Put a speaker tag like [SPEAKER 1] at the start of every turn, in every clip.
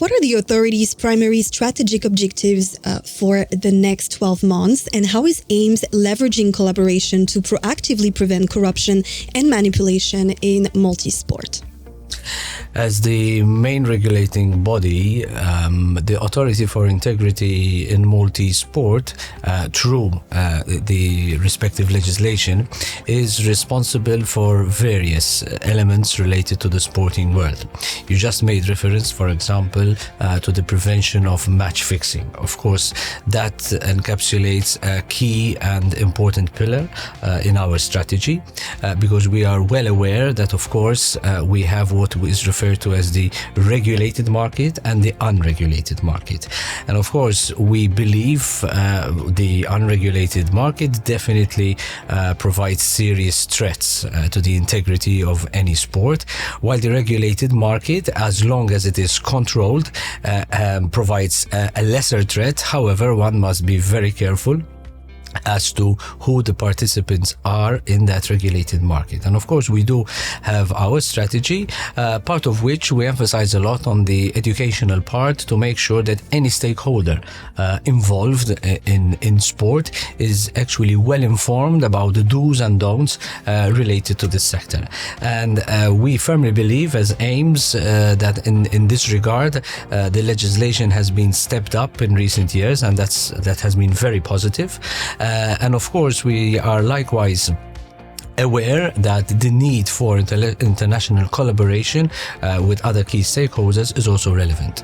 [SPEAKER 1] What are the authorities' primary strategic objectives for the next 12 months, and how is AIMS leveraging collaboration to proactively prevent corruption and manipulation in multi-sport?
[SPEAKER 2] As the main regulating body, the Authority for Integrity in Multi-Sport, through the respective legislation, is responsible for various elements related to the sporting world. You just made reference, for example, to the prevention of match fixing. Of course, that encapsulates a key and important pillar in our strategy, because we are well aware that, of course, we have what is referred to as the regulated market and the unregulated market. And of course, we believe the unregulated market definitely provides serious threats to the integrity of any sport, while the regulated market, as long as it is controlled, provides a lesser threat. However, one must be very careful as to who the participants are in that regulated market. And of course, we do have our strategy, part of which we emphasize a lot on the educational part to make sure that any stakeholder involved in sport is actually well informed about the do's and don'ts related to this sector. And we firmly believe as AIMS that in this regard, the legislation has been stepped up in recent years, and that has been very positive. And of course, we are likewise aware that the need for international collaboration with other key stakeholders is also relevant.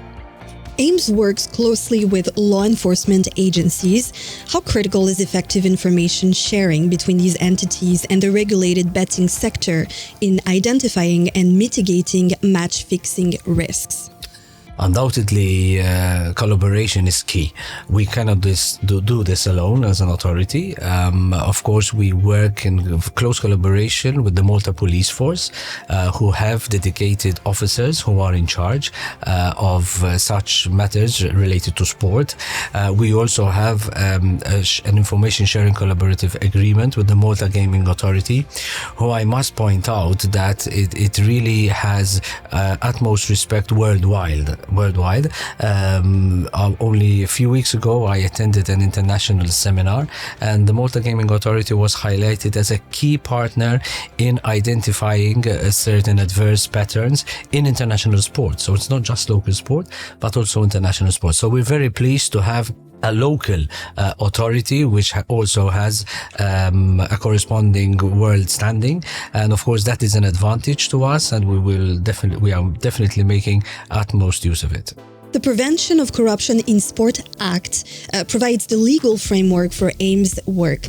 [SPEAKER 1] AIMS works closely with law enforcement agencies. How critical is effective information sharing between these entities and the regulated betting sector in identifying and mitigating match-fixing risks?
[SPEAKER 2] Undoubtedly, collaboration is key. We cannot do this alone as an authority. Of course, we work in close collaboration with the Malta police force, who have dedicated officers who are in charge of such matters related to sport. We also have an information sharing collaborative agreement with the Malta Gaming Authority, who I must point out that it really has utmost respect worldwide. Only a few weeks ago, I attended an international seminar, and the Malta Gaming Authority was highlighted as a key partner in identifying certain adverse patterns in international sport. So it's not just local sport, but also international sport. So we're very pleased to have a local authority which also has a corresponding world standing, and of course that is an advantage to us, and we are definitely making utmost use of it.
[SPEAKER 1] The Prevention of Corruption in Sport Act provides the legal framework for AIMS work.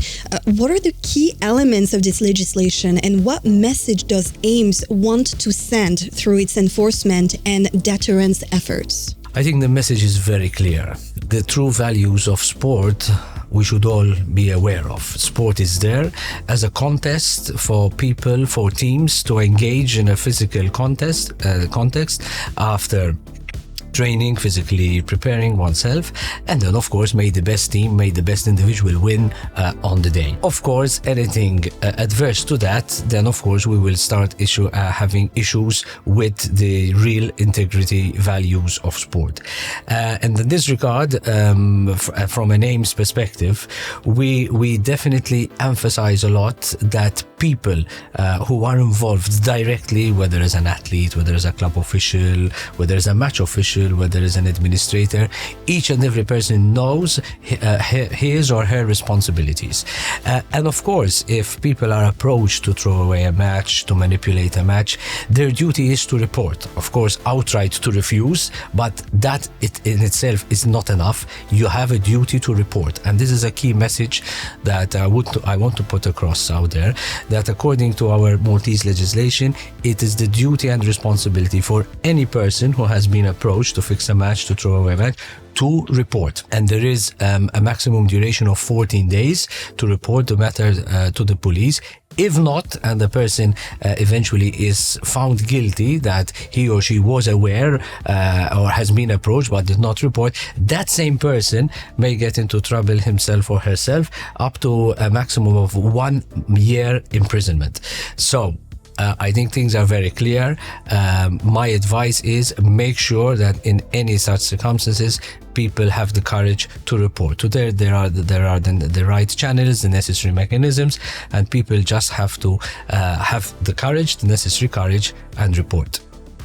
[SPEAKER 1] What are the key elements of this legislation, and what message does AIMS want to send through its enforcement and deterrence efforts?
[SPEAKER 2] I think the message is very clear. The true values of sport we should all be aware of. Sport is there as a contest for people, for teams to engage in a physical context after training, physically preparing oneself, and then of course may the best team, may the best individual win on the day. Of course, anything adverse to that, then of course we will start having issues with the real integrity values of sport. And in this regard, from an AIMS perspective, we definitely emphasize a lot that people who are involved directly, whether as an athlete, whether as a club official, whether as a match official, whether as an administrator, each and every person knows his or her responsibilities. And of course, if people are approached to throw away a match, to manipulate a match, their duty is to report. Of course, outright to refuse, but that in itself is not enough. You have a duty to report. And this is a key message that I want to put across out there, that according to our Maltese legislation, it is the duty and responsibility for any person who has been approached to fix a match, to throw away a match, to report. And there is a maximum duration of 14 days to report the matter to the police. If not, and the person eventually is found guilty that he or she was aware or has been approached but did not report, that same person may get into trouble himself or herself, up to a maximum of 1 year imprisonment. So I think things are very clear. My advice is make sure that in any such circumstances, people have the courage to report. There are the right channels, the necessary mechanisms, and people just have to have the courage, the necessary courage, and report.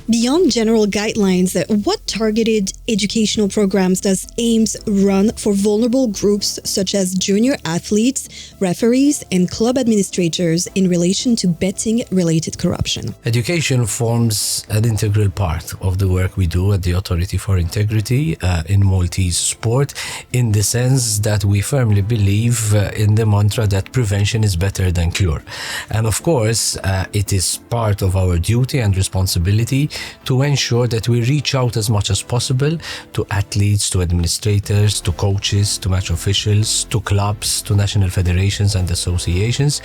[SPEAKER 1] Beyond general guidelines, what targeted educational programs does AIMS run for vulnerable groups such as junior athletes, referees, and club administrators in relation to betting-related corruption?
[SPEAKER 2] Education forms an integral part of the work we do at the Authority for Integrity in Maltese sport, in the sense that we firmly believe in the mantra that prevention is better than cure. And of course, it is part of our duty and responsibility to ensure that we reach out as much as possible to athletes, to administrators, to coaches, to match officials, to clubs, to national federations and associations,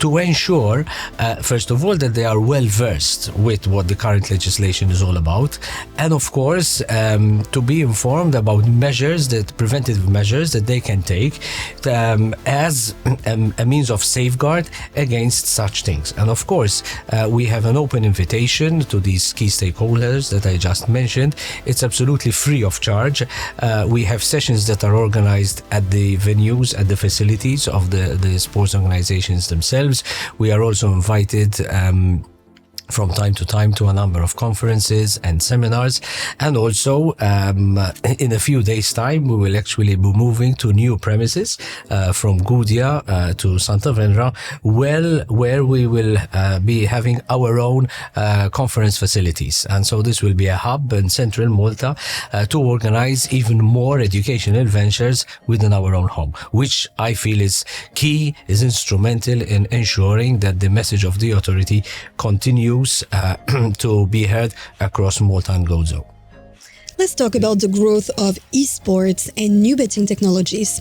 [SPEAKER 2] to ensure, first of all, that they are well versed with what the current legislation is all about, and of course, to be informed about preventive measures that they can take as a means of safeguard against such things. And of course, we have an open invitation to these key stakeholders that I just mentioned. It's absolutely free of charge. We have sessions that are organized at the venues, at the facilities of the sports organizations themselves. We are also invited from time to time to a number of conferences and seminars, and also in a few days' time we will actually be moving to new premises from Gudia to Santa Venera, where we will be having our own conference facilities. And so this will be a hub in central Malta to organize even more educational ventures within our own home, which I feel is key, is instrumental in ensuring that the message of the authority continues to be heard across Malta and Gozo.
[SPEAKER 1] Let's talk about the growth of esports and new betting technologies.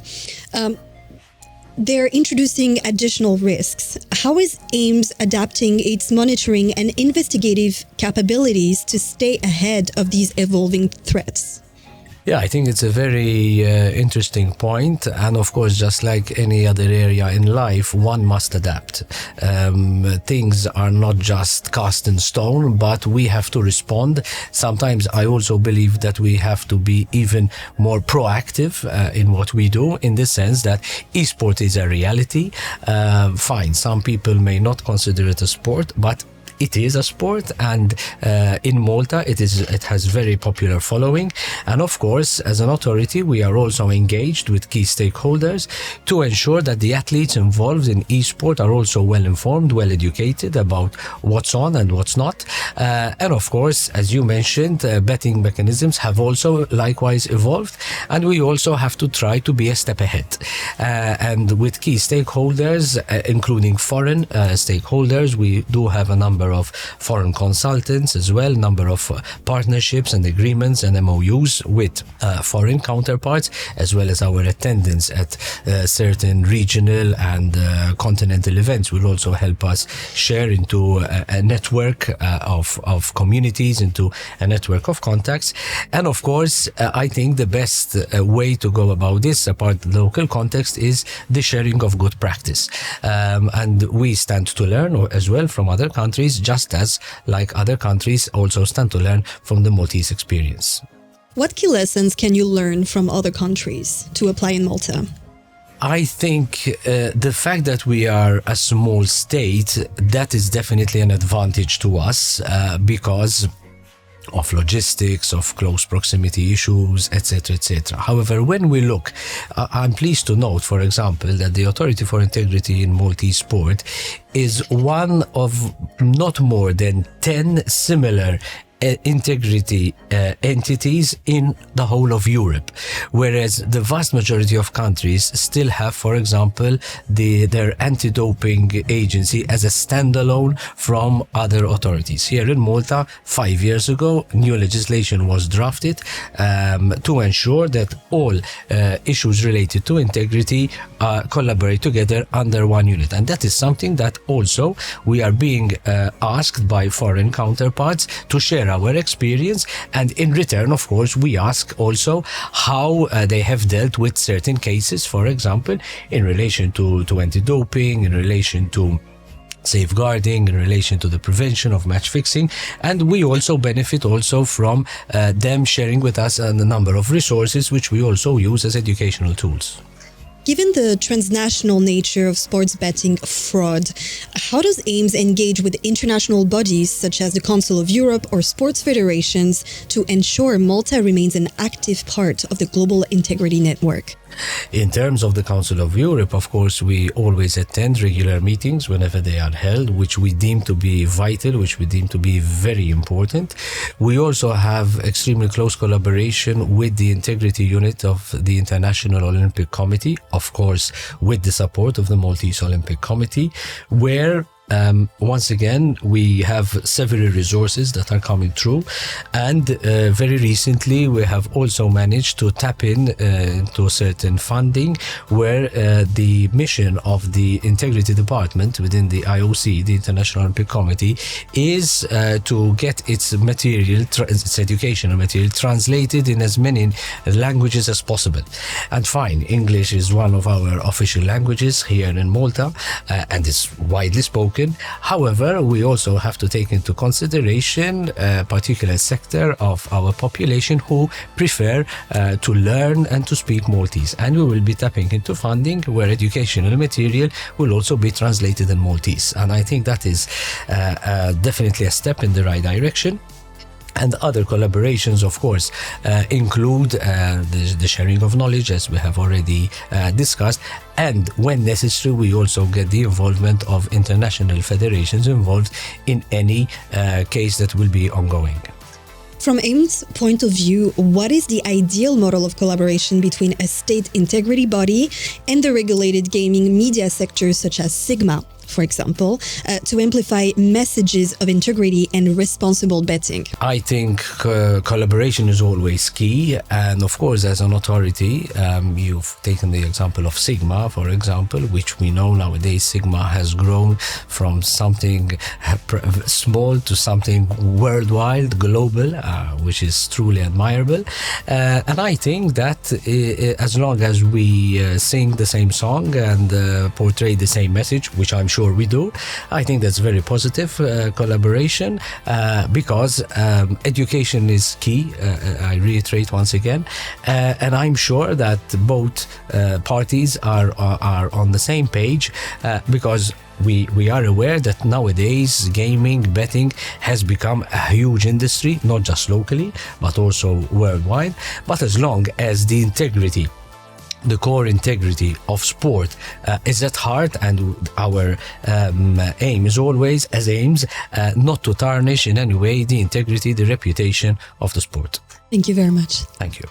[SPEAKER 1] They're introducing additional risks. How is AIMS adapting its monitoring and investigative capabilities to stay ahead of these evolving threats?
[SPEAKER 2] Yeah, I think it's a very interesting point. And of course, just like any other area in life, one must adapt. Things are not just cast in stone, but we have to respond. Sometimes I also believe that we have to be even more proactive in what we do, in the sense that esport is a reality. Fine, some people may not consider it a sport, but it is a sport, and in Malta it has very popular following. And of course, as an authority, we are also engaged with key stakeholders to ensure that the athletes involved in esport are also well informed, well educated about what's on and what's not. And of course, as you mentioned, betting mechanisms have also likewise evolved, and we also have to try to be a step ahead. And with key stakeholders, including foreign stakeholders, we do have a number of foreign consultants as well, number of partnerships and agreements and MOUs with foreign counterparts, as well as our attendance at certain regional and continental events will also help us share into a network of communities, into a network of contacts. And of course, I think the best way to go about this, apart the local context, is the sharing of good practice. And we stand to learn as well from other countries, just as, like other countries, also stand to learn from the Maltese experience.
[SPEAKER 1] What key lessons can you learn from other countries to apply in Malta?
[SPEAKER 2] I think the fact that we are a small state, that is definitely an advantage to us because of logistics, of close proximity issues, etc., etc. However, when we look, I'm pleased to note, for example, that the Authority for Integrity in Maltese Sport is one of not more than 10 similar integrity entities in the whole of Europe, whereas the vast majority of countries still have, for example, their anti-doping agency as a standalone from other authorities. Here in Malta, 5 years ago, new legislation was drafted to ensure that all issues related to integrity collaborate together under one unit. And that is something that also we are being asked by foreign counterparts to share our experience, and in return, of course, we ask also how they have dealt with certain cases, for example, in relation to anti-doping, in relation to safeguarding in relation to the prevention of match fixing, and we also benefit also from them sharing with us a number of resources which we also use as educational tools.
[SPEAKER 1] Given the transnational nature of sports betting fraud, how does AIMS engage with international bodies such as the Council of Europe or sports federations to ensure Malta remains an active part of the global integrity network?
[SPEAKER 2] In terms of the Council of Europe, of course, we always attend regular meetings whenever they are held, which we deem to be vital, which we deem to be very important. We also have extremely close collaboration with the integrity unit of the International Olympic Committee, of course, with the support of the Maltese Olympic Committee, where once again, we have several resources that are coming through, and very recently we have also managed to tap into certain funding where the mission of the integrity department within the IOC, the International Olympic Committee, is to get its material, its educational material translated in as many languages as possible. And fine, English is one of our official languages here in Malta, and is widely spoken. However, we also have to take into consideration a particular sector of our population who prefer to learn and to speak Maltese, and we will be tapping into funding where educational material will also be translated in Maltese, and I think that is definitely a step in the right direction. And other collaborations, of course, include the sharing of knowledge, as we have already discussed, and when necessary, we also get the involvement of international federations involved in any case that will be ongoing.
[SPEAKER 1] From AIM's point of view, what is the ideal model of collaboration between a state integrity body and the regulated gaming media sectors such as Sigma, for example, to amplify messages of integrity and responsible betting?
[SPEAKER 2] I think collaboration is always key, and of course, as an authority, you've taken the example of Sigma, for example, which we know nowadays Sigma has grown from something small to something worldwide, global, which is truly admirable. And I think that as long as we sing the same song and portray the same message, which I'm sure we do, I think that's very positive collaboration, because education is key, I reiterate once again, and I'm sure that both parties are on the same page, because we are aware that nowadays gaming, betting has become a huge industry, not just locally, but also worldwide. But as long as the integrity, the core integrity of sport is at heart, and our aim is always, as AIMS, not to tarnish in any way the integrity, the reputation of the sport.
[SPEAKER 1] Thank you very much.
[SPEAKER 2] Thank you.